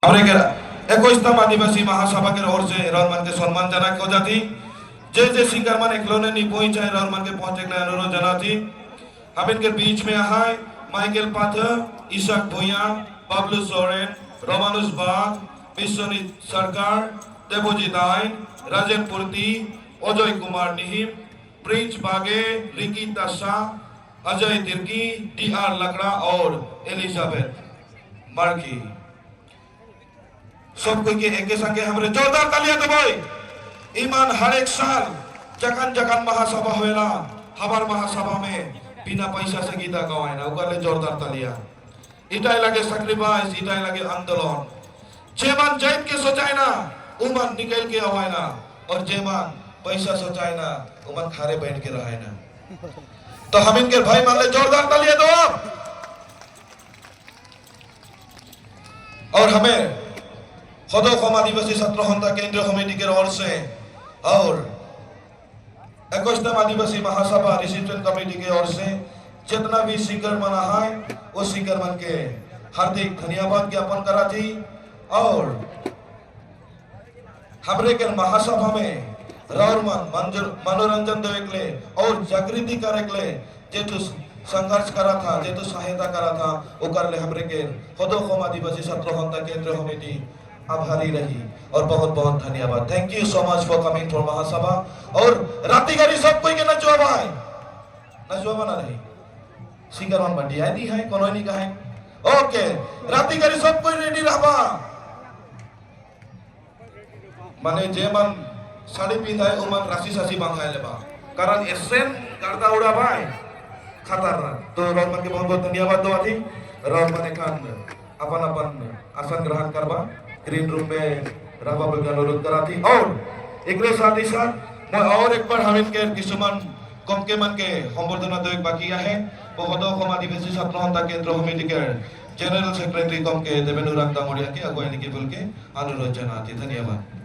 আমেরিকার 21তম আদিবাসী महासभा के ओर से रहमान के सम्मान जना को जाती जे सिंगर मान एकलोने नी पहुंच जाए रहमान के पहुंचे के अनुरोध जनाती हम इनके बीच में आए माइकल पाथर इसाक भुइया बाबलू सोरेन रोमानुस बाग विश्वनीत सरकार देवजी दाइन राजेन पुर्ती अजय कुमार निहिम प्रिंस बागे रिकी तासा अजय तिर्की डी.आर. लकड़ा और एलिजाबेथ मार्की सब कोई के एके संगे हमरे जोरदार तालियां दो भाई। ईमान हर एक साल जगन जगन महासभा होएला हमार महासभा में बिना पैसा से गीता गवाएना उगले जोरदार तालियां इटाई लगे सैक्रिफाइस इटाई लगे आंदोलन जेमान जैत के सोचाइना उमन निकल के आवाइना और जेमान पैसा सोचाइना उमन खारे बैठ के रहाइना। तो हम इनके भाई मान ले जोरदार तालियां दो और हमें खदोखम आदिवासी छात्र सन्था केंद्रीय कमेटी के ओर से और 21तम आदिवासी महासभा रिसिप्शन कमेटी के ओर से जितना भी सिंगर मना है वो सिंगर मन के हार्दिक धन्यवाद ज्ञापन कराती और हमरे के महासभा में रौरमन मनोरंजन देवेकले और जागृति करेकले जेतु संघर्ष करा था जेतु सहायता करा था वो कर ले हमरे के खदोखम आदिवासी छात्र सन्था केंद्रीय कमेटी आभारी रही और बहुत बहुत धन्यवाद। Thank you so much for coming for Mahasabha और राती गाड़ी सब कोई के नचवा भाई नचवा ना रही सिंगर वन बंडी आई दी है कोनो नहीं कहे ओके राती गाड़ी सब कोई रेडी रहबा माने जे मन साड़ी पिंधाय उमन राशि सासी बांधाय लेबा कारण एसेन करदा उड़ा भाई खतरनाक। तो रोमन के बहुत बहुत धन्यवाद दो आथी रोमन खान अपन अपन आसन ग्रहण करबा ग्रीन रूम में रहबा बल अनुरोध कराती और एकरे साथ ही साथ मैं और एक बार हम इनके किसुमान कम के मन के संबर्धना देवे बाकी है वो खदोखम आदिवासी छात्र सन्था केंद्र कमेटी के जनरल सेक्रेटरी कम के देवेंद्र राम दामोड़िया के अगुवाई के बोल के अनुरोध जनाती। धन्यवाद।